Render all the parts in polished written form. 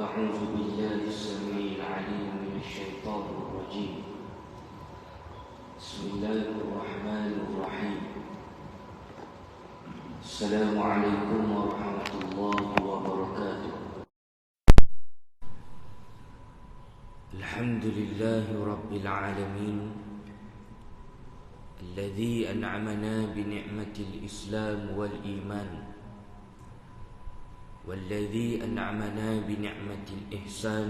أعوذ بالله السميع العليم من الشيطان الرجيم. بسم الله الرحمن الرحيم. السلام عليكم ورحمة الله وبركاته. الحمد لله رب العالمين الذي أنعمنا بنعمة الإسلام والإيمان، والذي أنعمنا بنعمة الإحسان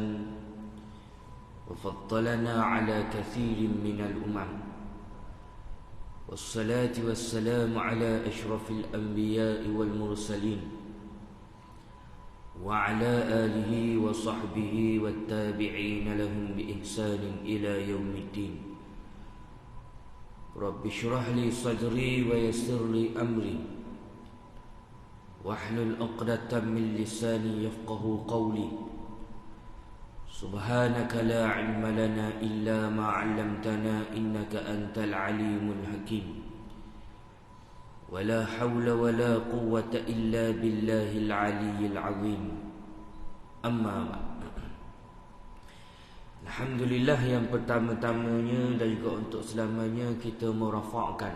وفضلنا على كثير من الأمم، والصلاة والسلام على أشرف الأنبياء والمرسلين وعلى آله وصحبه والتابعين لهم بإحسان إلى يوم الدين. رب اشرح لي صدري ويسر لي أمري واحلل عقدة من لساني يفقهوا قولي. سبحانك لا علم لنا إلا ما علمتنا إنك أنت العليم الحكيم. ولا حول ولا قوة إلا بالله العلي العظيم. أما بعد. Alhamdulillah, yang pertama-tamanya dan juga untuk selamanya kita merafakkan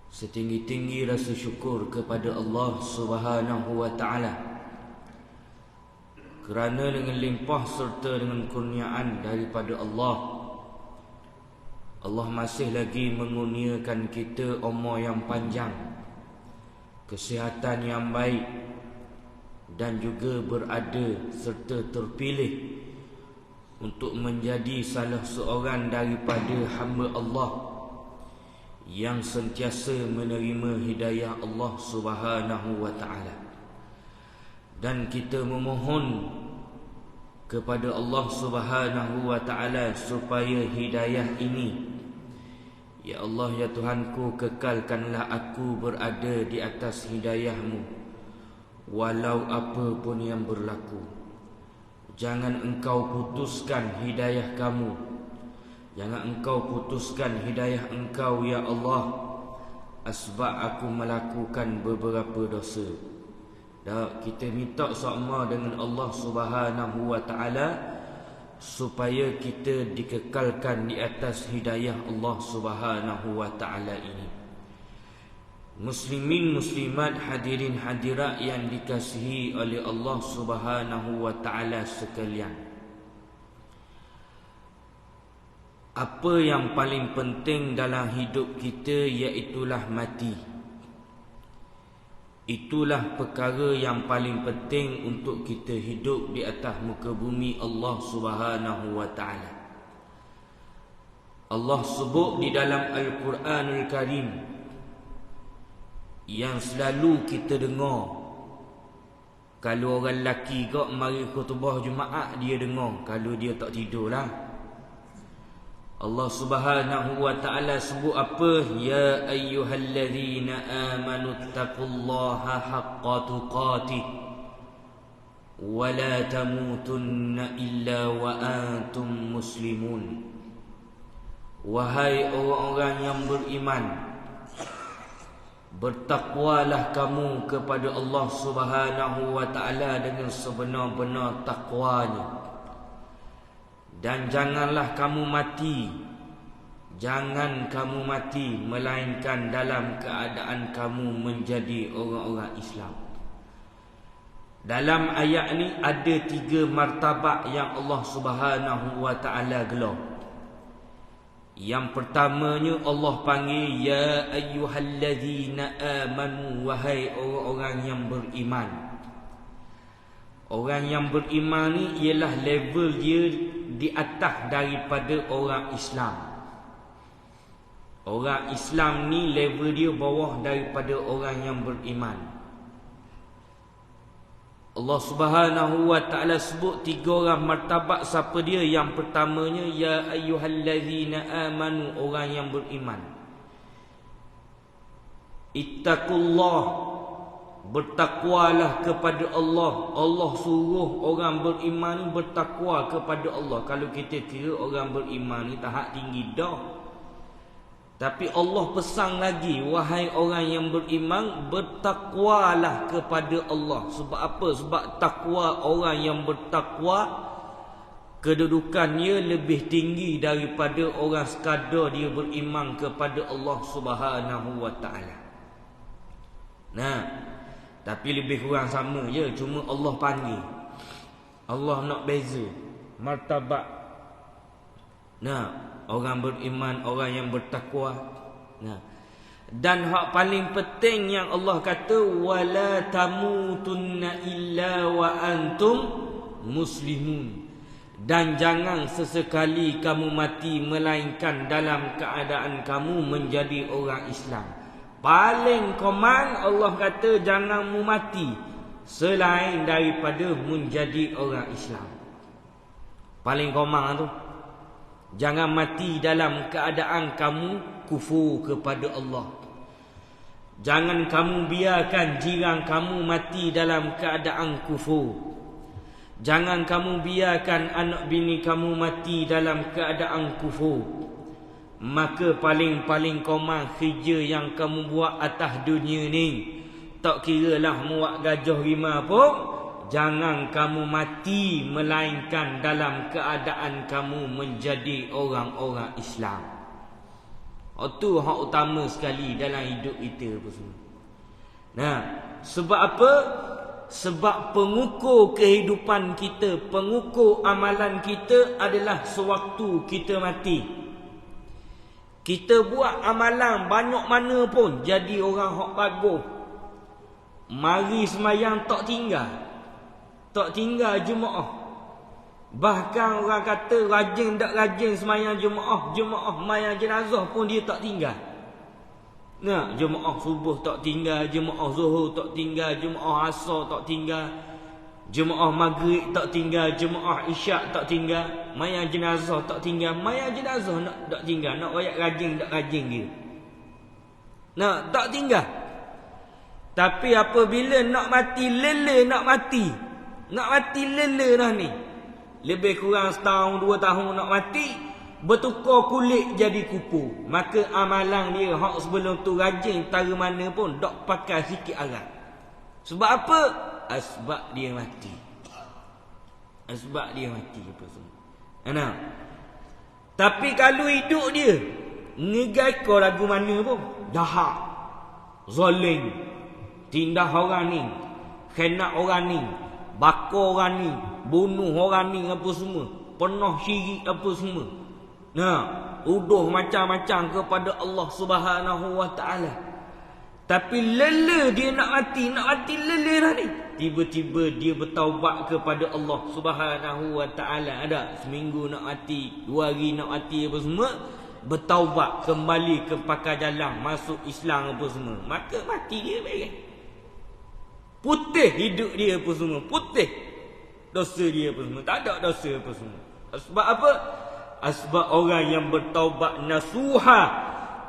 setinggi-tinggi rasa syukur kepada Allah Subhanahu wa ta'ala, kerana dengan limpah serta dengan kurniaan daripada Allah masih lagi mengurniakan kita umur yang panjang, kesihatan yang baik, dan juga berada serta terpilih untuk menjadi salah seorang daripada hamba Allah yang sentiasa menerima hidayah Allah Subhanahu wa ta'ala. Dan kita memohon kepada Allah Subhanahu wa ta'ala supaya hidayah ini, ya Allah, ya Tuhanku, kekalkanlah aku berada di atas hidayah-Mu walau apa pun yang berlaku. Jangan Engkau putuskan hidayah Kamu, jangan Engkau putuskan hidayah Engkau, ya Allah, sebab aku melakukan beberapa dosa. Dan kita minta sama dengan Allah Subhanahu wa ta'ala supaya kita dikekalkan di atas hidayah Allah Subhanahu wa ta'ala ini. Muslimin, muslimat, hadirin hadirat yang dikasihi oleh Allah Subhanahu wa ta'ala sekalian, apa yang paling penting dalam hidup kita iaitulah mati. Itulah perkara yang paling penting untuk kita hidup di atas muka bumi Allah Subhanahu wa ta'ala. Allah sebut di dalam Al-Quranul Karim yang selalu kita dengar. Kalau orang lelaki kok mari khutbah Jumaat dia dengar, kalau dia tak tidur lah. Allah Subhanahu wa ta'ala sebut apa? Ya ayyuhalladzina amanu taqullaha haqqa tuqatih wa la tamutunna illa wa antum muslimun. Wahai orang-orang yang beriman, bertakwalah kamu kepada Allah Subhanahu wa ta'ala dengan sebenar-benar takwanya. Dan janganlah kamu mati, jangan kamu mati melainkan dalam keadaan kamu menjadi orang-orang Islam. Dalam ayat ni ada 3 martabat yang Allah Subhanahu wa ta'ala gelar. Yang pertamanya Allah panggil ya ayyuhalladzina amanu, wahai orang-orang yang beriman. Orang yang beriman ni ialah level dia di atas daripada orang Islam. Orang Islam ni level dia bawah daripada orang yang beriman. Allah Subhanahu wa ta'ala sebut 3 orang martabat. Siapa dia? Yang pertamanya ya ayyuhalladzina amanu, orang yang beriman. Ittaqullah, bertakwalah kepada Allah. Allah suruh orang beriman ni bertakwa kepada Allah. Kalau kita kira orang beriman ni tahap tinggi dah, Tapi Allah pesan lagi, wahai orang yang beriman, bertakwalah kepada Allah. Sebab apa? Sebab takwa, orang yang bertakwa kedudukannya lebih tinggi daripada orang sekadar dia beriman kepada Allah Subhanahu wa taala. Nah, tapi lebih kurang sama je, cuma Allah panggil. Allah nak beza martabat. Nah, orang beriman, orang yang bertakwa. Nah, dan hak paling penting yang Allah kata, wala tamutunna illa wa antum muslimun. Dan jangan sesekali kamu mati melainkan dalam keadaan kamu menjadi orang Islam. Paling command Allah kata jangan mu mati selain daripada menjadi orang Islam. Paling command tu, jangan mati dalam keadaan kamu kufur kepada Allah. Jangan kamu biarkan jiran kamu mati dalam keadaan kufur. Jangan kamu biarkan anak bini kamu mati dalam keadaan kufur. Maka paling-paling komang kerja yang kamu buat atas dunia ni, tak kiralah muak gajah rima pun, jangan kamu mati melainkan dalam keadaan kamu menjadi orang-orang Islam. Itu hak utama sekali dalam hidup kita apa semua. Nah, sebab apa? Sebab pengukur kehidupan kita, pengukur amalan kita adalah sewaktu kita mati. Kita buat amalan banyak mana pun jadi orang hak bagus. Mari semayang tak tinggal. Tak tinggal jemaah. Bahkan orang kata rajin tak rajin semayang jemaah, jemaah mayang jenazah pun dia tak tinggal. Nah, jemaah subuh tak tinggal, jemaah zuhur tak tinggal, jemaah asar tak tinggal, jemaah maghrib tak tinggal, jemaah isyak tak tinggal, mayang jenazah tak tinggal, mayang jenazah nak tak tinggal, nak royak rajin tak rajin dia. Nah, tak tinggal. Tapi apabila nak mati lele, nak mati lele dah ni. Lebih kurang setahun, 2 tahun nak mati, bertukar kulit jadi kupu. Maka amalan dia hak sebelum tu rajin tara mana pun dok pakai sikit arah. Sebab apa? Sebab dia mati. Sebab dia mati apa semua. Ana. Tapi kalau hidup dia ngegai ko lagu mana pun, jahat, zalim, tindah orang ni, khianat orang ni, bakar orang ni, bunuh orang ni apa semua, penuh syirik apa semua. Nah, uduh macam-macam kepada Allah Subhanahu wa taala. Tapi lele dia nak mati lele dah ni. Tiba-tiba dia bertaubat kepada Allah Subhanahu wa taala. Ada seminggu nak mati, 2 hari nak mati apa semua, bertaubat kembali ke pakar jalan, masuk Islam apa semua. Maka mati dia beres. Putih hidup dia apa semua, putih. Dosa dia apa semua, tak ada dosa apa semua. Sebab apa? Sebab orang yang bertaubat nasuha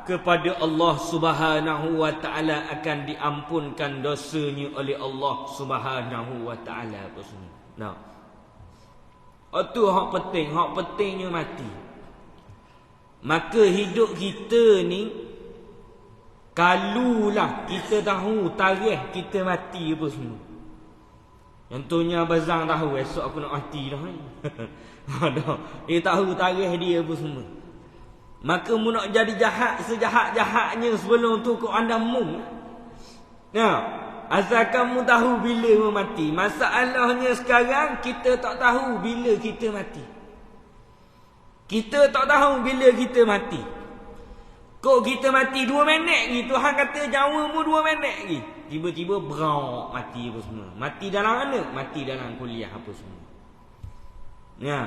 kepada Allah Subhanahu wa taala akan diampunkan dosanya oleh Allah Subhanahu wa taala apa semua. Nah. Itu hak pentingnya mati. Maka hidup kita ni, kalulah kita tahu tarikh kita mati apa semua. Contohnya Abang tahu esok aku nak mati dah ni. Dia tahu tarikh dia apa semua. Maka mu nak jadi jahat sejahat-jahatnya sebelum tu kau anda mum. Nah, asalkan mu tahu bila mu mati. Masalahnya sekarang kita tak tahu bila kita mati. Kita tak tahu bila kita mati. Kok kita mati 2 minit lagi, Tuhan kata nyawa mu 2 minit lagi. Tiba-tiba berang mati apa semua. Mati dalam mana? Mati dalam kuliah apa semua. Ya.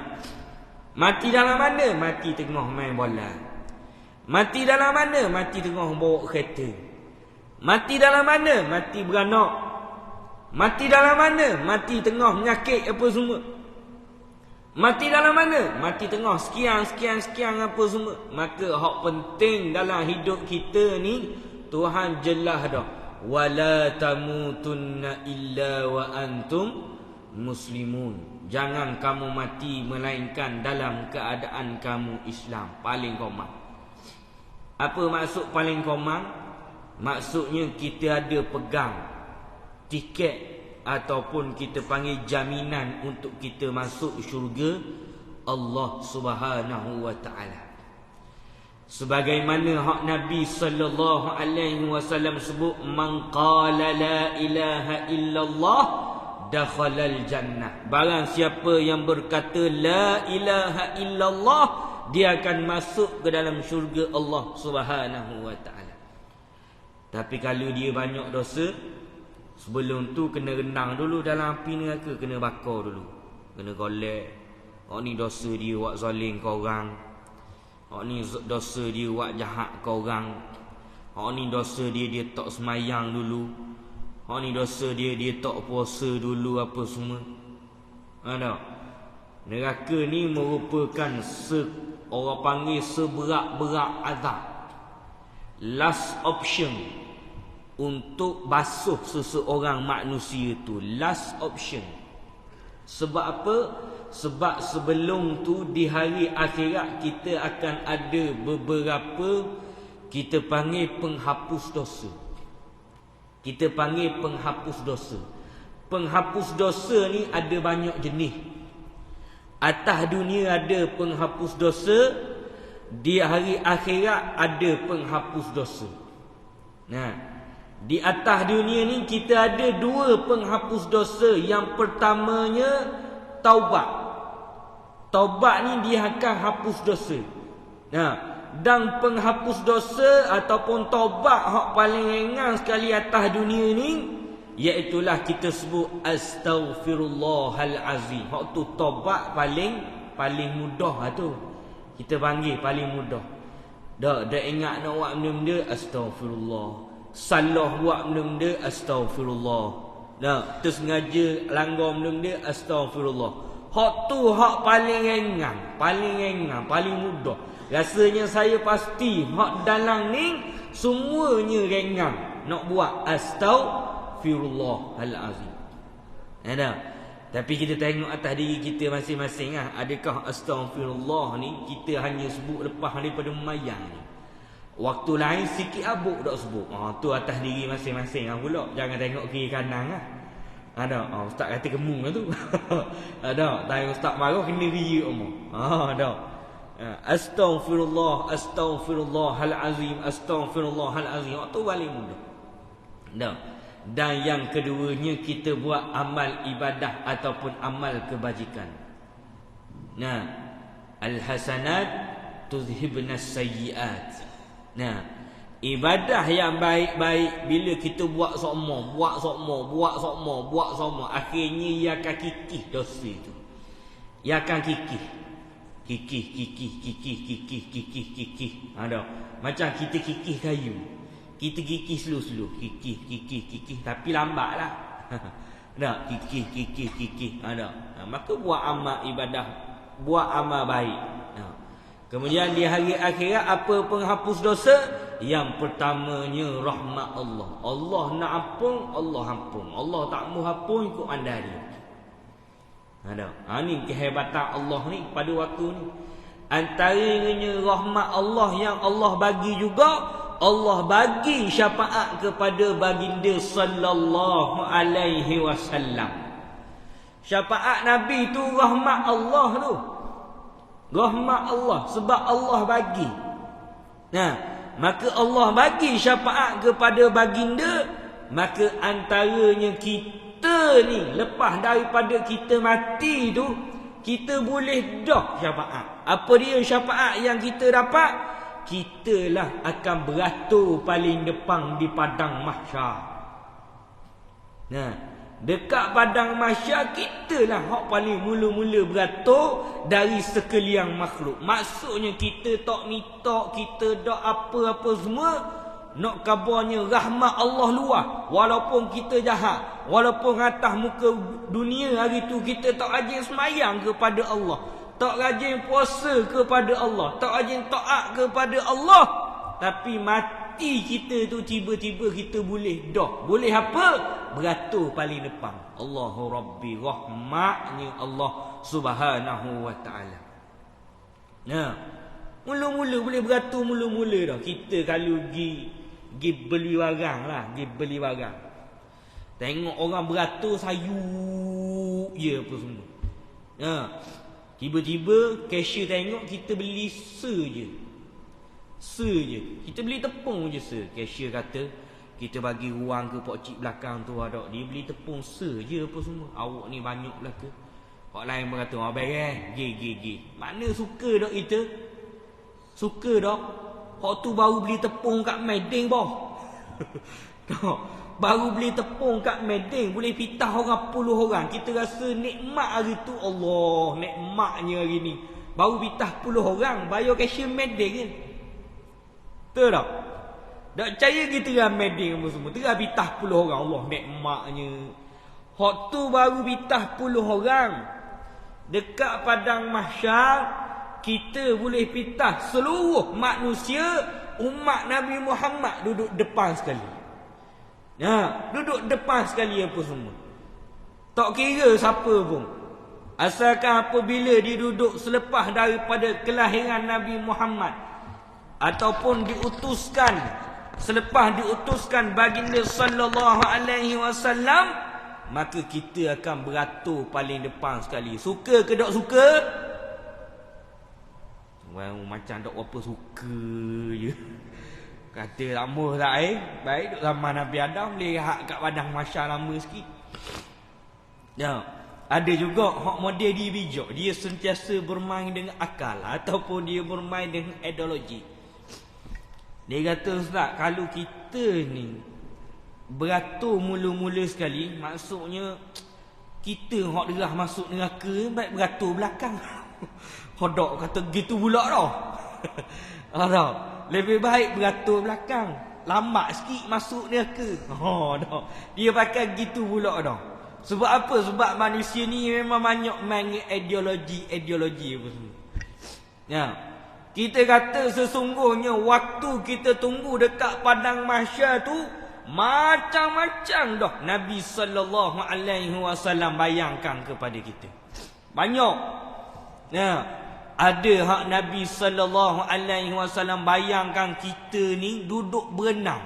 Mati dalam mana? Mati tengah main bola. Mati dalam mana? Mati tengah bawa kereta. Mati dalam mana? Mati beranak. Mati dalam mana? Mati tengah menyakit apa semua. Mati dalam mana? Mati tengah sekian apa semua. Maka hak penting dalam hidup kita ni, Tuhan jelas dah. Wala tamutunna illa wa antum muslimun. Jangan kamu mati melainkan dalam keadaan kamu Islam. Paling komat. Apa maksud paling komang? Maksudnya kita ada pegang tiket ataupun kita panggil jaminan untuk kita masuk syurga Allah Subhanahu wa taala. Sebagaimana hak Nabi sallallahu alaihi wasallam sebut, man qala la ilaha illallah dakhalal jannah. Barang siapa yang berkata la ilaha illallah, dia akan masuk ke dalam syurga Allah Subhanahu wa taala. Tapi kalau dia banyak dosa, sebelum tu kena renang dulu dalam api neraka, kena bakar dulu, kena golek. Oh ni dosa dia buat zalim ke orang. Oh ni dosa dia buat jahat ke orang. Oh ni dosa dia tak semayang dulu. Oh ni dosa dia tak puasa dulu, apa semua. Ada. Neraka ni merupakan orang panggil seberat-berat azab. Last option untuk basuh seseorang manusia tu. Last option. Sebab apa? Sebab sebelum tu di hari akhirat kita akan ada beberapa kita panggil penghapus dosa. Kita panggil penghapus dosa. Penghapus dosa ni ada banyak jenis. Atas dunia ada penghapus dosa, di hari akhirat ada penghapus dosa. Nah, di atas dunia ni kita ada dua penghapus dosa. Yang pertamanya taubat. Taubat ni dia akan hapus dosa. Nah, dan penghapus dosa ataupun taubat hak paling ringan sekali atas dunia ni, iaitulah kita sebut astaghfirullahalazim. Hak tu taubat paling mudah lah tu. Kita panggil paling mudah. Dah ingat nak buat benda-benda, astagfirullah. Salah buat benda-benda, astagfirullah. Dah tersengaja langgar benda-benda, astagfirullah. Hak tu hak paling ringan, paling mudah. Rasanya saya pasti hak dalam ni semuanya ringan nak buat astaghfirullahalazim. Ada. Tapi kita tengok atas diri kita masing-masing ah, adakah astaghfirullah ni kita hanya sebut lepas daripada memayang ni. Waktu lain sikit abuk tak sebut. Tu atas diri masing-masing ah pula. Jangan tengok kiri kanan ah. Ada. Ustaz kata kemung lah tu. Ada. Tanya ustaz marah kena ria omong. Ada. Astaghfirullahalazim. Astaghfirullahalazim. Waktu balik mudah. Ada. Dan yang keduanya kita buat amal ibadah ataupun amal kebajikan. Nah, al-hasanat tuzhibnas sayyiat. Nah, ibadah yang baik-baik bila kita buat sokmo, akhirnya ia akan kikih dosa itu. Ia akan kikih. Ada. Macam kita kikih kayu. Kita kikih slow-slow. Kikih. Tapi lambatlah. Ada. Kikih. Ada. Maka buat amal ibadah. Buat amal baik. Kemudian di hari akhirat apa penghapus dosa? Yang pertamanya rahmat Allah. Allah nak ampun, Allah ampun. Allah tak mau ampun ikut anda dia. Ada. Ni kehebatan Allah ni pada waktu ni. Antaranya rahmat Allah yang Allah bagi juga, Allah bagi syafaat kepada baginda sallallahu alaihi wasallam. Syafaat Nabi tu rahmat Allah tu. Rahmat Allah sebab Allah bagi. Nah, maka Allah bagi syafaat kepada baginda, maka antaranya kita ni lepas daripada kita mati tu, kita boleh dah syafaat. Apa dia syafaat yang kita dapat? Kitalah akan beratur paling depan di padang mahsyar. Nah, dekat padang mahsyar kitalah hak paling mula-mula beratur dari sekalian makhluk. Maksudnya kita tak minta, kita tak apa-apa semua, nak kabarnya rahmat Allah luar. Walaupun kita jahat, walaupun atas muka dunia hari tu kita tak rajin semayang kepada Allah, tak rajin puasa kepada Allah, tak rajin taat kepada Allah, tapi mati kita tu tiba-tiba kita boleh dah. Boleh apa? Beratur paling depan. Allahu Rabbi, rahmatnya Allah Subhanahu wa ta'ala. Nah, Mula-mula boleh beratur mula-mula dah. Kita kalau pergi beli barang lah, pergi beli barang. Tengok orang beratur sayuk je apa semua. Ha. Tiba-tiba cashier tengok kita beli je. Kita beli tepung je Cashier kata, kita bagi ruang ke pokcik belakang tu ada. Dia beli tepung je apa semua. Awak ni banyak lah ke? Orang lain berkata, beres, gi. Mana suka dak kita? Suka dak? Hak tu baru beli tepung kat Mading boh. Baru beli tepung kat Mading boleh pitah orang 10 orang. Kita rasa nikmat hari tu. Allah, nikmatnya hari ni. Baru pitah 10 orang, bayar cashier Mading kan. Betul tak? Tak percaya kita dengan Mading apa semua. Terus pitah 10 orang. Allah, nikmatnya. Hak tu baru pitah 10 orang. Dekat padang mahsyar, kita boleh pitah seluruh manusia umat Nabi Muhammad duduk depan sekali. Duduk depan sekali apa semua. Tak kira siapa pun. Asalkan apabila dia duduk selepas daripada kelahiran Nabi Muhammad ataupun selepas diutuskan baginda sallallahu alaihi wasallam, maka kita akan beratur paling depan sekali. Suka ke tak suka? Macam tak apa suka je. Kata lama tak baik duduk zaman Nabi Adam boleh hak kat padang mahsyar lama sikit. Ada juga hak model dia bijak. Dia sentiasa bermain dengan akal ataupun dia bermain dengan ideologi. Dia kata, Ustaz, kalau kita ni beratur mula-mula sekali, maksudnya kita hak derah masuk neraka, baik beratur belakang. Hodok kata gitu pula dah. Ada. Lebih baik beratur belakang. Lambat sikit masuk neraka. Dah. Dia pakai gitu pula dah. Sebab apa? Sebab manusia ni memang banyak main ideologi apa semua. Kita kata sesungguhnya waktu kita tunggu dekat padang mahsyar tu macam-macam dah Nabi sallallahu alaihi wasallam bayangkan kepada kita. Banyak. Ada hak Nabi sallallahu alaihi wasallam bayangkan kita ni duduk berenang.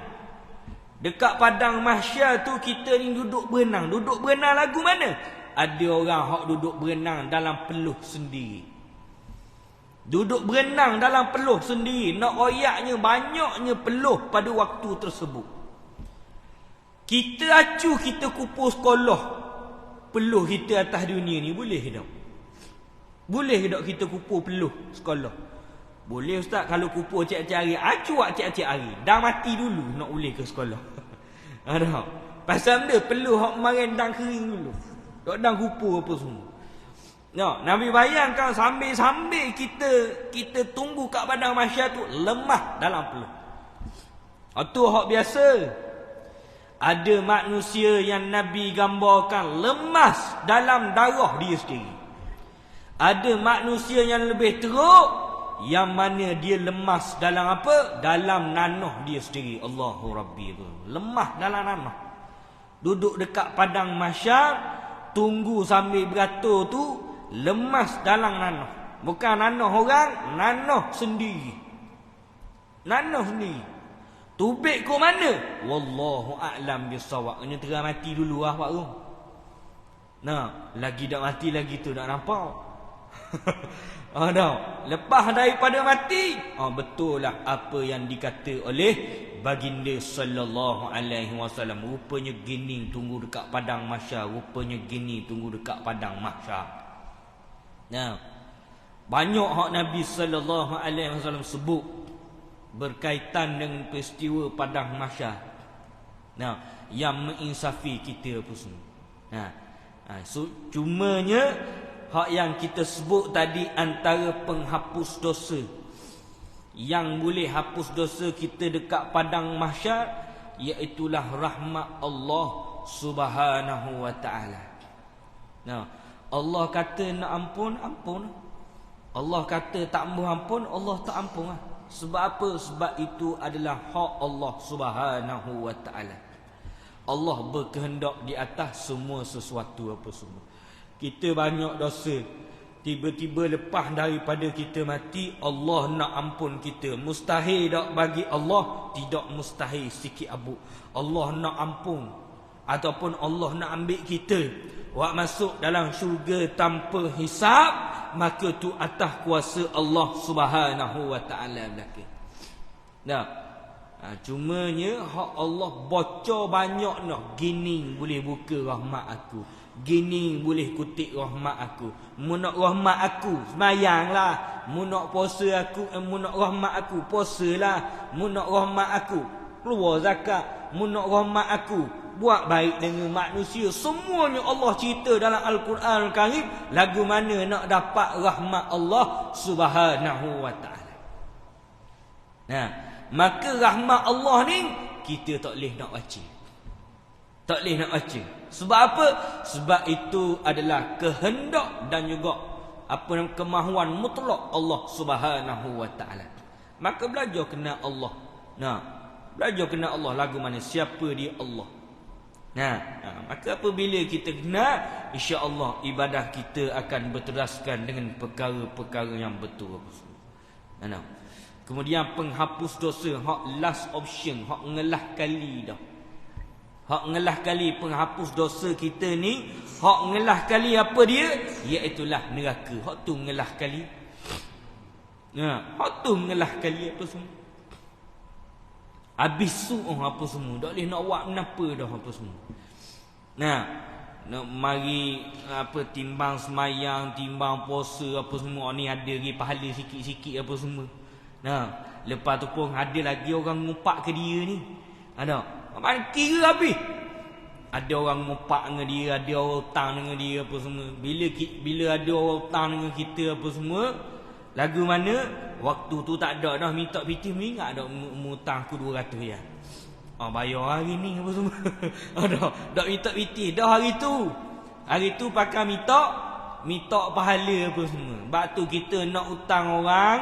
Dekat padang mahsyar tu kita ni duduk berenang. Duduk berenang lagu mana? Ada orang hak duduk berenang dalam peluh sendiri. Duduk berenang dalam peluh sendiri. Nak royaknya banyaknya peluh pada waktu tersebut. Kita acuh kita kupur sekolah peluh kita atas dunia ni, boleh tak? Boleh tak kita kupur peluh sekolah? Boleh Ustaz, kalau kupur cik-cik hari. Acuh cik-cik hari. Dah mati dulu nak boleh ke sekolah. Ada. Pasal benda peluh hak kemarin dan kering dulu. Tak dan kupur apa semua. Nabi bayangkan sambil kita tunggu kat padang mahsyar tu lemah dalam peluh. Itu hak biasa. Ada manusia yang Nabi gambarkan lemas dalam darah dia sendiri. Ada manusia yang lebih teruk, yang mana dia lemas dalam apa? Dalam nanah dia sendiri. Allahu Rabbi. Lemah dalam nanah. Duduk dekat padang mahsyar, tunggu sambil beratur tu, lemas dalam nanah. Bukan nanah orang, nanah sendiri. Nanah sendiri. Tubik ke mana? Wallahu a'lam bisawab. Ini terang mati dulu lah Pak Rum. Lagi tak mati lagi tu nak nampak. Lepas daripada mati, betul lah apa yang dikata oleh baginda sallallahu alaihi wasallam. Rupanya gini tunggu dekat padang mahsyar. Rupanya gini tunggu dekat padang mahsyar. Banyak hak Nabi sallallahu alaihi wasallam sebut berkaitan dengan peristiwa padang mahsyar. Yang menginsafi kita apa semua. Cumanya hak yang kita sebut tadi antara penghapus dosa. Yang boleh hapus dosa kita dekat padang mahsyar, iaitulah rahmat Allah Subhanahu wa taala. Allah kata nak ampun, ampun. Allah kata tak ampun, Allah tak ampun. Sebab apa? Sebab itu adalah hak Allah Subhanahu wa taala. Allah berkehendak di atas semua sesuatu apa semua. Kita banyak dosa. Tiba-tiba lepas daripada kita mati, Allah nak ampun kita. Mustahil tak bagi Allah? Tidak mustahil sikit abu. Allah nak ampun ataupun Allah nak ambil kita wak masuk dalam syurga tanpa hisab, maka tu atas kuasa Allah Subhanahu wa taala belaka. Nah, cumanya hak Allah bocor banyak noh. Gini boleh buka rahmat aku, gini boleh kutip rahmat aku. Mu nak rahmat aku, semayanglah. Mu nak puasa aku, mu nak rahmat aku, puasalah. Mu nak rahmat aku, keluar zakat. Mu nak rahmat aku, buat baik dengan manusia. Semuanya Allah cerita dalam Al-Quran Al-Karim. Lagu mana nak dapat rahmat Allah Subhanahu wa taala. Nah, maka rahmat Allah ni kita tak boleh nak baca. Tak boleh nak baca. Sebab apa? Sebab itu adalah kehendak dan juga kemahuan mutlak Allah Subhanahu wa taala. Maka belajar kenal Allah. Nah, belajar kenal Allah. Lagu mana? Siapa dia Allah. Nah, maka apabila kita kenal, insya-Allah ibadah kita akan berteraskan dengan perkara-perkara yang betul. Nah, kemudian penghapus dosa, hak last option, hak ngelah kali dah. Hak ngelah kali penghapus dosa kita ni, hak ngelah kali apa dia? Iaitulah neraka. Hak tu ngelah kali. Hak tu ngelah kali apa semua. Habis suuh apa semua. Tak boleh nak buat kenapa dah apa semua. Nah, nak mari timbang semayang, timbang puasa apa semua ni ada lagi pahala sikit-sikit apa semua. Nah, lepas tu pun ada lagi orang ngumpak ke dia ni. Ada. Mana kira habis. Ada orang ngumpak dengan dia, ada orang hutang dengan dia apa semua. Bila ada orang hutang dengan kita apa semua, lagu mana waktu tu tak ada dah minta piti, ingat dak hutang aku 200 ya. Bayar hari ni apa semua. Dak minta piti dah hari tu. Hari tu pakai minta pahala apa semua. Sebab tu kita nak hutang orang,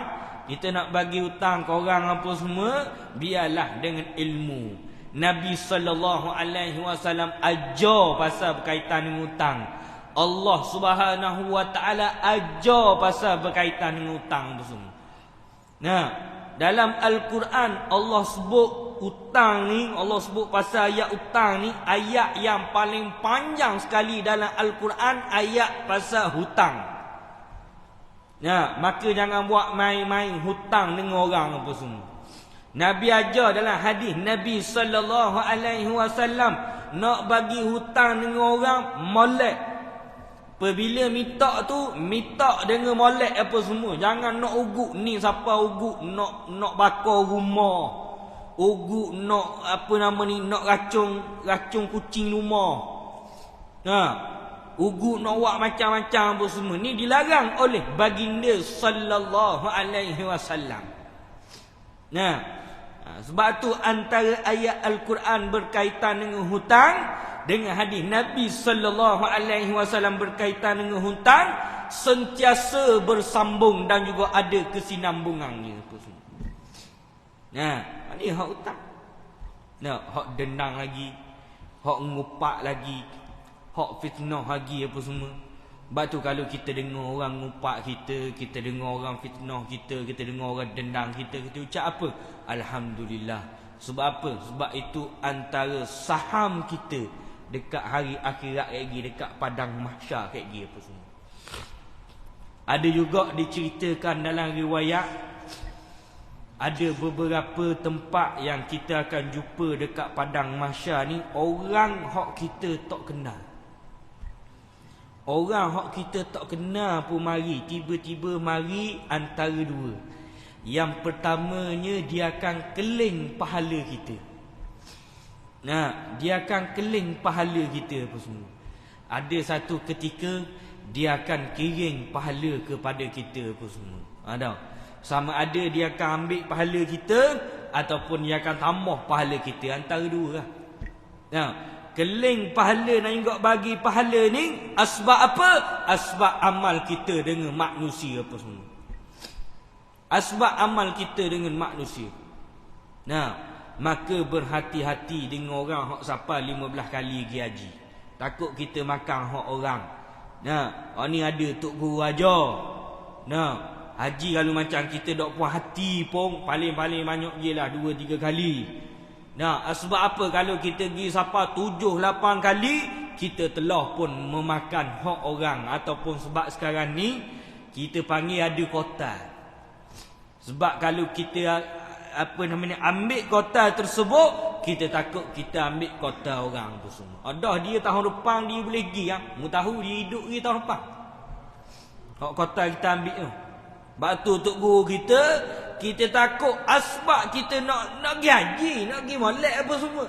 kita nak bagi hutang ke orang apa semua, biarlah dengan ilmu. Nabi sallallahu alaihi wasallam ajar pasal berkaitan dengan hutang. Allah Subhanahu wa taala ajar pasal berkaitan dengan hutang tu semua. Nah, dalam Al-Quran Allah sebut hutang ni, Allah sebut pasal ayat hutang ni, ayat yang paling panjang sekali dalam Al-Quran, ayat pasal hutang. Nah, maka jangan buat main-main hutang dengan orang apa semua. Nabi ajar dalam hadis Nabi sallallahu alaihi wasallam, nak bagi hutang dengan orang molek. Apabila minta tu, minta dengan molek apa semua. Jangan nak ugut ni siapa ugut nak bakar rumah. Ugut nak nak racun kucing rumah. Ugut nak buat macam-macam apa semua. Ni dilarang oleh baginda sallallahu alaihi wasallam. Sebab tu antara ayat Al-Quran berkaitan dengan hutang dengan hadis Nabi sallallahu alaihi wasallam berkaitan dengan hutang sentiasa bersambung dan juga ada kesinambungannya apa semua. Ni hak hutang. Hak dendang lagi, hak ngupak lagi, hak fitnah lagi apa semua. Sebab tu kalau kita dengar orang ngupak kita, kita dengar orang fitnah kita, kita dengar orang dendang kita ucap apa? Alhamdulillah. Sebab apa? Sebab itu antara saham kita dekat hari akhirat lagi, dekat padang mahsyar lagi apa semua. Ada juga diceritakan dalam riwayat, ada beberapa tempat yang kita akan jumpa dekat padang mahsyar ni, orang hak kita tak kenal. Orang hak kita tak kenal pun mari, tiba-tiba mari antara dua. Yang pertamanya dia akan keling pahala kita. Dia akan keling pahala kita apa semua. Ada satu ketika dia akan kiring pahala kepada kita apa semua. Sama ada dia akan ambil pahala kita ataupun dia akan tambah pahala kita, antara dua lah. Keling pahala dan juga bagi pahala ni asbab apa? Asbab amal kita dengan manusia apa semua. Asbab amal kita dengan manusia. Maka berhati-hati dengan orang hak sampai 15 kali pergi haji. Takut kita makan hak orang. Nah, orang ni ada tok guru ajar. Nah, haji kalau macam kita dok puas hati pun paling-paling banyak je lah 2-3 kali. Nah, sebab apa kalau kita pergi sampai 7-8 kali, kita telah pun memakan hak orang. Ataupun sebab sekarang ni kita panggil ada kotal. Sebab kalau kita ambil kotal tersebut, kita takut kita ambil kotal orang tu semua. Ada dia tahun depan dia boleh pergi ya. Mu tahu dia hidup lagi tahun depan. Hak kotal kita ambil tu. Sebab tu tok guru kita takut asbab kita nak pergi haji, nak pergi molek apa semua.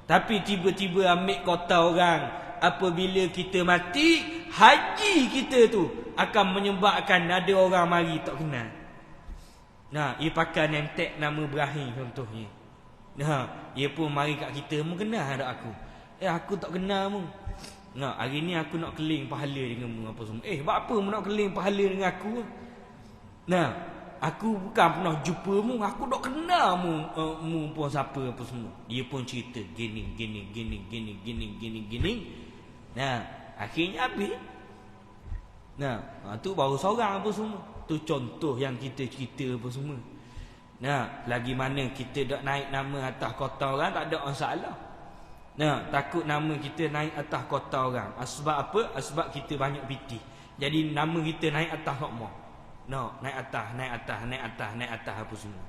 Tapi tiba-tiba ambil kotal orang. Apabila kita mati, haji kita tu akan menyebabkan ada orang mari tak kenal. Nah, ia pakai nentek nama Ibrahim contohnya. Nah, ia pun mari kat kita, mu kenal tak aku? Aku tak kenal mu. Nah, hari ni aku nak keling pahala dengan mu apa semua. Buat apa mu nak keling pahala dengan aku? Nah, aku bukan pernah jumpa mu, aku tak kenal mu pun siapa apa semua. Dia pun cerita gini. Nah, akhirnya habis. Nah, tu baru seorang apa semua. Tu contoh yang kita cerita apa semua. Nah, lagi mana kita dak naik nama atas kota orang tak ada masalah. Nah, takut nama kita naik atas kota orang. Sebab apa? Sebab kita banyak piti. Jadi nama kita naik atas hokmah. No, naik atas apa semua.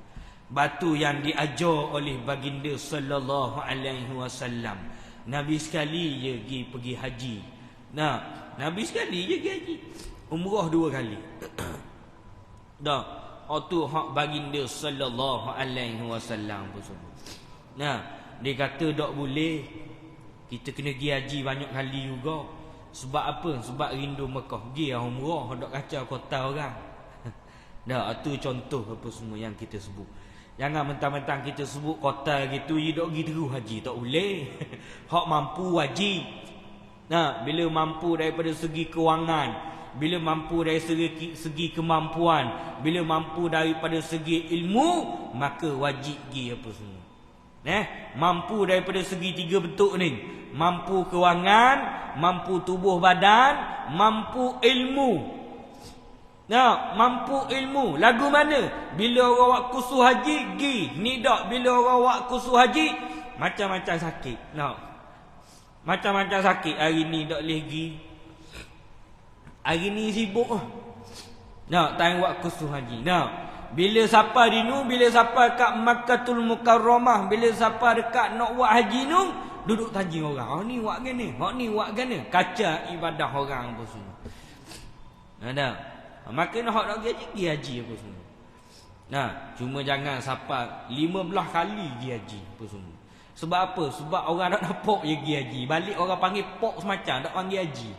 Batu yang diajar oleh baginda sallallahu alaihi wasallam. Nabi sekali je pergi haji. Nah, Nabi sekali je pergi haji. Umrah 2 kali. Dah, waktu hak baginda sallallahu alaihi wasallam pun semua. Nah, dia kata tak boleh kita kena pergi haji banyak kali juga. Sebab apa? Sebab rindu Mekah. Pergi umrah dak kacau kota orang. Dah, tu contoh apa semua yang kita sebut. Jangan mentang-mentang kita sebut kota gitu, you dok pergi terus haji, tak boleh. Hak mampu haji. Nah, bila mampu daripada segi kewangan, bila mampu dari segi kemampuan, bila mampu daripada segi ilmu, maka wajib pergi apa semua. Mampu daripada segi 3 bentuk ni. Mampu kewangan, mampu tubuh badan, mampu ilmu. Nah, mampu ilmu. Lagu mana? Bila orang buat kursus haji, pergi. Ni tak. Bila orang buat kursus haji, macam-macam sakit. Nah, macam-macam sakit. Hari ni tak boleh pergi. Hari ni sibuk. Nah, tak buat kursus haji. Nah, bila siapa di nu, bila siapa kat Makkahul Mukarramah, bila siapa dekat nak buat haji nu, duduk tanjing orang. Ni buat gini, ni buat gini. Kaca ibadah orang apa semua. Ada. Maka nak pergi haji apa semua. Nah, cuma jangan siapa 15 kali pergi haji apa semua. Sebab apa? Sebab orang nak pok je pergi haji. Balik orang panggil pok semacam, tak panggil haji.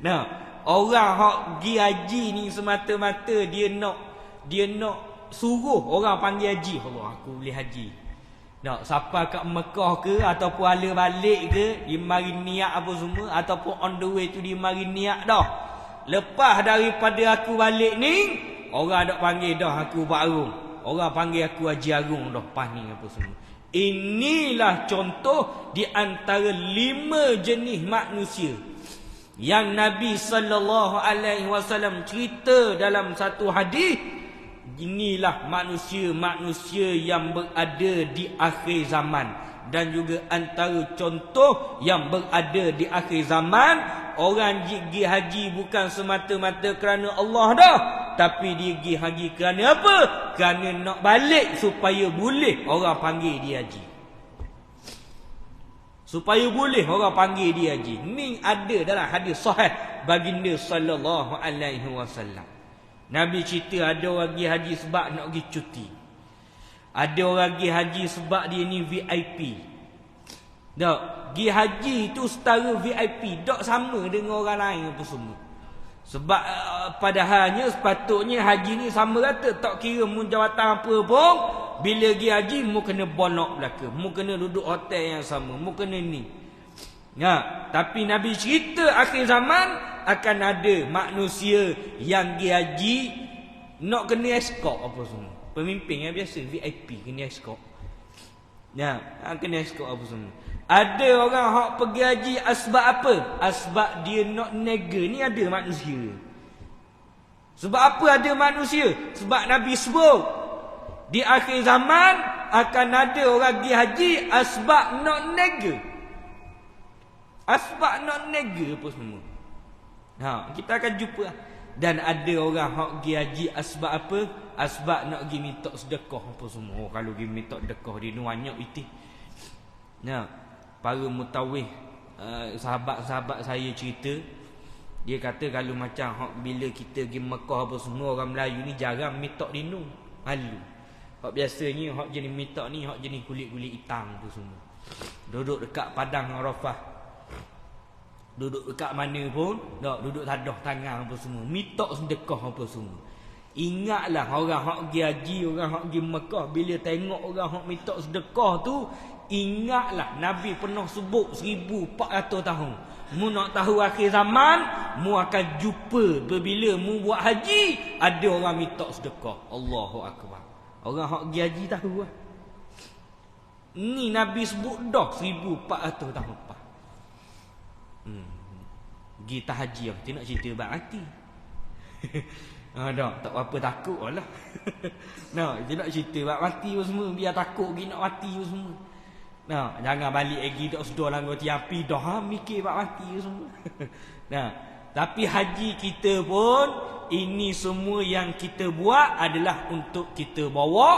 Nah, orang hak pergi haji ni semata-mata dia nak suruh orang panggil haji. Allah, aku boleh haji. Nak siapa kat Mekah ke ataupun ala balik ke, dia mari niat apa semua, ataupun on the way tu dia mari niat dah. Lepas daripada aku balik ni, orang dak panggil dah aku Pak-Arung. Orang panggil aku Haji Arung dah pas ni apa semua. Inilah contoh di antara 5 jenis manusia yang Nabi sallallahu alaihi wasallam cerita dalam satu hadis. Inilah manusia-manusia yang berada di akhir zaman. Dan juga antara contoh yang berada di akhir zaman, orang pergi haji bukan semata-mata kerana Allah dah, tapi dia pergi haji kerana apa? Kerana nak balik supaya boleh orang panggil dia haji. Supaya boleh orang panggil dia haji. Ni ada dalam hadis sahih baginda sallallahu alaihi wasallam. Nabi cerita ada orang pergi haji sebab nak pergi cuti. Ada orang pergi haji sebab dia ni VIP. Tak, pergi haji tu setara VIP, tak sama dengan orang lain apa semua. Sebab padahalnya sepatutnya haji ni sama rata, tak kira mu jawatan apa pun, bila pergi haji mu kena bonok belaka, mu kena duduk hotel yang sama, mu kena ni. Ya, tapi Nabi cerita akhir zaman akan ada manusia yang pergi haji nak kena escort apa semua. Pemimpin yang biasa VIP kena escort. Ya, kena escort apa semua. Ada orang hak pergi haji asbab apa? Asbab dia nak nega. Ni ada manusia. Sebab apa ada manusia? Sebab Nabi sebut di akhir zaman akan ada orang pergi haji asbab nak nega. Asbab nak nega apa semua. Kita akan jumpa. Dan ada orang hak pergi haji asbab apa? Asbab nak pergi minta sedekah apa semua. Kalau pergi minta sedekah dia ni banyak itu. Para mutawih sahabat-sahabat saya cerita, dia kata kalau macam hak bila kita pergi Mekah apa semua, orang Melayu ni jarang minta dinu, malu. Hak biasanya hak jenis minta ni hak jenis kulit-kulit hitam tu semua. Duduk dekat padang Arafah, duduk dekat mana pun, duduk tadah tangan apa semua, minta sedekah apa semua. Ingatlah orang hak pergi haji, orang hak pergi Mekah, bila tengok orang hak minta sedekah tu, ingatlah Nabi pernah sebut 1400 tahun. Mu nak tahu akhir zaman, mu akan jumpa bila mu buat haji ada orang minta sedekah. Allahu akbar. Orang hak pergi haji tahu lah. Ni Nabi sebut dah 1400 tahun lepas. Pergi haji kita nak cerita bab hati. Tak apa takut lah. Kita nak cerita bab mati semua, biar takut pergi nak mati semua. Jangan balik lagi tak sedar langgar tiapi dah mikir bab mati semua. Tapi haji kita pun ini semua yang kita buat adalah untuk kita bawa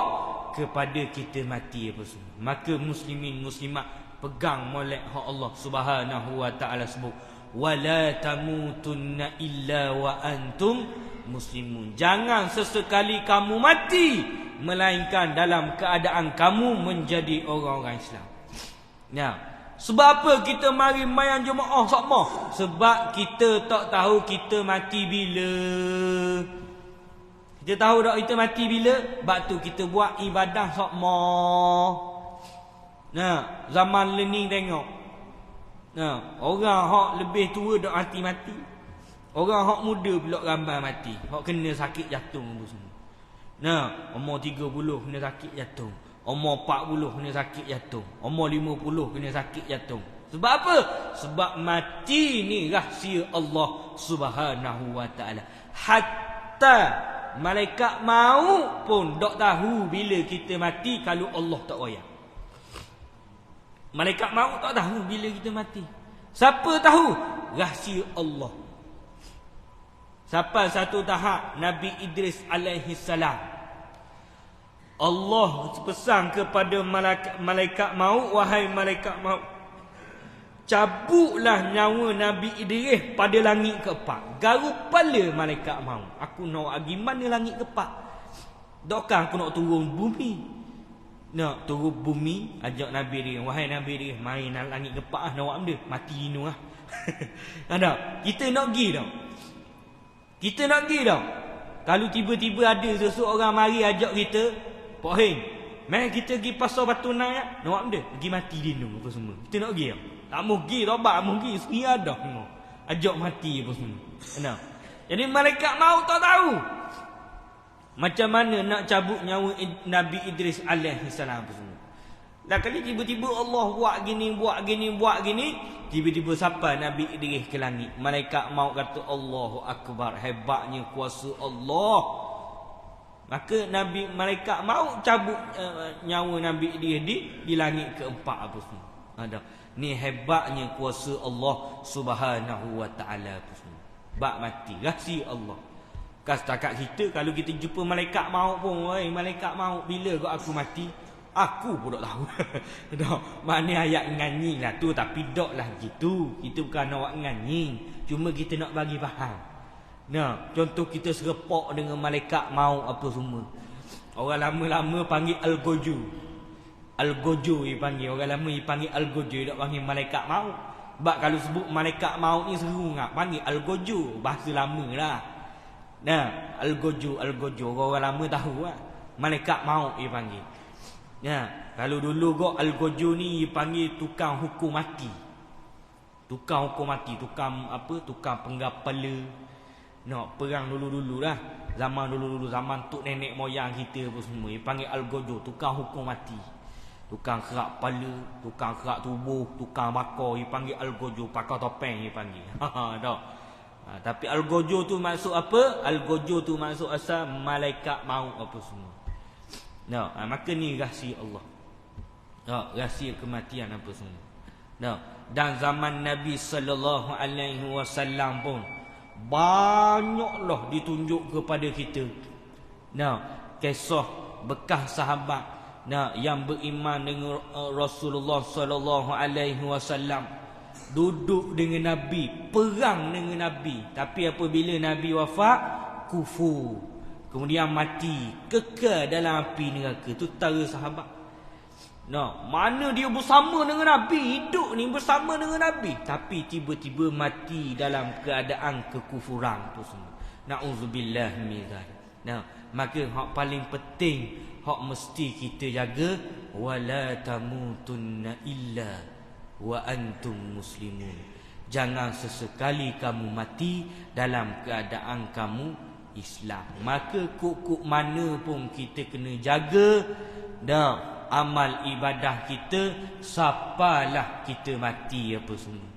kepada kita mati apa semua. Maka muslimin muslimat pegang molek hak Allah Subhanahu wa taala sebut, wala tamutunna illa wa antum muslimun. Jangan sesekali kamu mati melainkan dalam keadaan kamu menjadi orang-orang Islam. Sebab apa kita mari mayang jemaah sama? Sebab kita tak tahu kita mati bila. Kita tahu tak kita mati bila? Sebab tu kita buat ibadah sama. Zaman learning tengok. Orang hak lebih tua dak mati-mati. Orang hak muda pula ramai mati. Hak kena sakit jantung tu semua. Umur 30 kena sakit jantung. Umur 40 kena sakit jantung. Umur 50 kena sakit jantung. Sebab apa? Sebab mati ni rahsia Allah Subhanahu wa taala. Hatta malaikat maut pun tak tahu bila kita mati kalau Allah tak wayang. Malaikat maut tak tahu bila kita mati. Siapa tahu? Rahsia Allah. Sampai satu tahap Nabi Idris alaihi salam, Allah pesan kepada malaikat maut, wahai malaikat maut, cabutlah nyawa Nabi Idris pada langit keempat. Garuk kepala malaikat maut. Aku nak pergi mana langit keempat? Takkan aku nak turun bumi? Nak turun bumi, ajak Nabi Idris, wahai Nabi Idris, mari langit keempat nak buat benda, mati dinu lah. Ada, kita nak pergi tau. Kita nak pergi tau. Kalau tiba-tiba ada seseorang mari ajak kita, Pak Heng, mari kita pergi pasar Batu Nang ya. Nak buat benda, pergi mati dinu apa semua. Kita nak pergi tau. Tak mau pergi tau, tak mau pergi, sendiri ada semua. Ajak mati apa semua. Kenapa? Jadi malaikat maut tak tahu macam mana nak cabut nyawa Nabi Idris alaihi salam apa semua. Dah kali tiba-tiba Allah buat gini, tiba-tiba sampai Nabi Idris ke langit. Malaikat maut kata, Allahu akbar, hebatnya kuasa Allah. Maka malaikat maut cabut nyawa Nabi Idris di langit keempat apa semua. Ada. Ni hebatnya kuasa Allah Subhanahu wa taala apa semua. Bak mati rahsia Allah. Setakat kita kalau kita jumpa malaikat maut pun, woi malaikat maut bila kau aku mati? Aku pun tak tahu. Mana ayat nganyi lah tu, tapi dok lah gitu. Kita bukan nak nganyi, cuma kita nak bagi faham. Contoh kita serepak dengan malaikat maut apa semua. Orang lama-lama panggil Al-Goju. Al-Goju dia panggil. Orang lama dia panggil Al-Goju, tak panggil malaikat maut. Sebab kalau sebut malaikat maut ni seru ngap, panggil Al-Goju. Bahasa lama lah. Al-Goju. Orang lama tahu lah. Malaikat maut dia panggil. Kalau dulu kau Al-Goju ni dia panggil tukang hukum mati. Tukang hukum mati, tukang apa? Tukang penggal kepala. Perang dulu-dulu lah. Zaman dulu-dulu, zaman tok nenek moyang kita apa semua. Dia panggil Al-Goju, tukang hukum mati. Tukang kerak kepala, tukang kerak tubuh, tukang bakar, dia panggil Al-Gojo, pakar topeng dia panggil. Tak. Tapi Al-Gojo tu maksud apa? Al-Gojo tu maksud asal malaikat maut apa semua. Maka ni rahsia Allah. Rahsia kematian apa semua. Dan zaman Nabi sallallahu alaihi wasallam pun banyaklah ditunjuk kepada kita. Kisah bekas sahabat yang beriman dengan Rasulullah sallallahu alaihi wasallam, duduk dengan Nabi, perang dengan Nabi, tapi apabila Nabi wafat, kufur, kemudian mati, kekal dalam api neraka. Tu tentara sahabat. Mana dia bersama dengan Nabi, hidup ni bersama dengan Nabi, tapi tiba-tiba mati dalam keadaan kekufuran tu semua. Na'udzubillah min dzalik. Maka hak paling penting, hak mesti kita jaga, wala tamutunna illa wa antum muslimun. Jangan sesekali kamu mati dalam keadaan kamu Islam. Maka kok mana pun kita kena jaga amal ibadah kita, sapalah kita mati apa semua.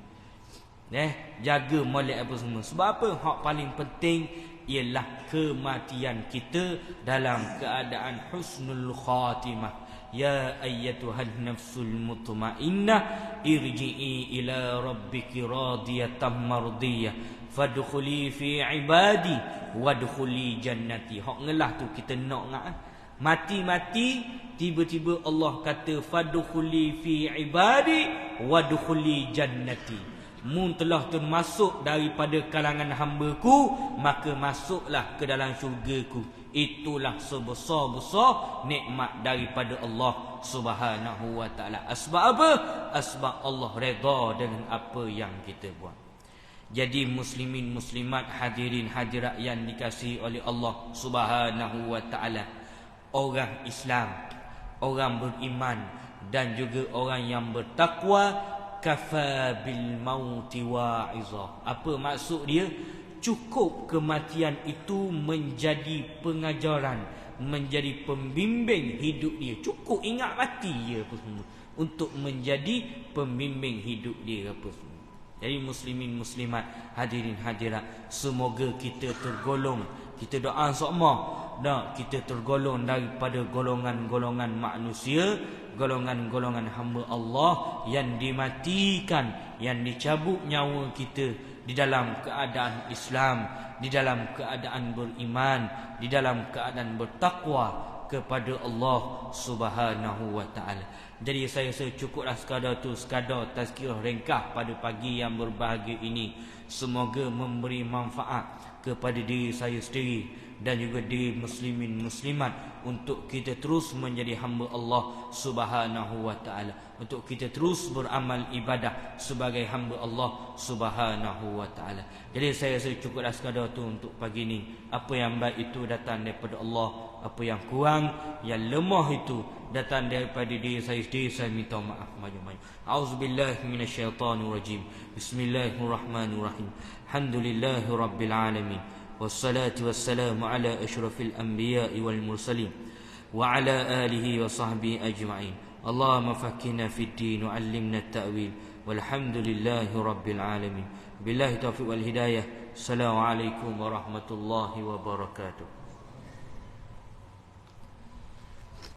Jaga molek apa semua. Sebab apa? Hak paling penting ialah kematian kita dalam keadaan husnul khatimah. Ya ayyatuhan nafsul mutmainnah, irji'i ila rabbiki radiyatan mardiyah, fadkhuli fi ibadi wadkhuli jannati. Hak ngelah tu kita nak ngak. Mati-mati tiba-tiba Allah kata fadkhuli fi ibadi wadkhuli jannati. Mun telah termasuk daripada kalangan hamba-Ku, maka masuklah ke dalam syurga-Ku. Itulah sebesar-besar nikmat daripada Allah Subhanahu wa taala. Sebab apa? Sebab Allah redha dengan apa yang kita buat. Jadi muslimin muslimat, hadirin hadirat yang dikasihi oleh Allah Subhanahu wa taala, orang Islam, orang beriman dan juga orang yang bertakwa, kafa bil mauti wa'iza. Apa maksud dia? Cukup kematian itu menjadi pengajaran, menjadi pembimbing hidup dia. Cukup ingat mati je apa semua untuk menjadi pembimbing hidup dia apa semua. Jadi muslimin muslimat, hadirin hadirat, semoga kita tergolong, kita doa semua, kita tergolong daripada golongan-golongan manusia, golongan-golongan hamba Allah yang dimatikan, yang dicabut nyawa kita di dalam keadaan Islam, di dalam keadaan beriman, di dalam keadaan bertakwa kepada Allah Subhanahu wa taala. Jadi saya cukuplah sekadar tu, sekadar tazkirah ringkas pada pagi yang berbahagia ini. Semoga memberi manfaat kepada diri saya sendiri dan juga diri muslimin muslimat, untuk kita terus menjadi hamba Allah Subhanahu wa taala, untuk kita terus beramal ibadah sebagai hamba Allah Subhanahu wa taala. Jadi saya cukuplah sekadar tu untuk pagi ni. Apa yang baik itu datang daripada Allah, apa yang kurang, yang lemah itu datang daripada diri saya sendiri, saya minta maaf banyak-banyak. Auzubillahi minasyaitonirrajim. Bismillahirrahmanirrahim. Alhamdulillahirabbil alamin. Wassalatu wassalamu ala asyrafil anbiya'i wal mursalin wa ala alihi wa sahbihi ajma'in. Allahumma faqqihna fid din wa 'allimna at-ta'wil. Walhamdulillahi rabbil alamin. Billahi taufiq wal hidayah. Assalamualaikum warahmatullahi wabarakatuh.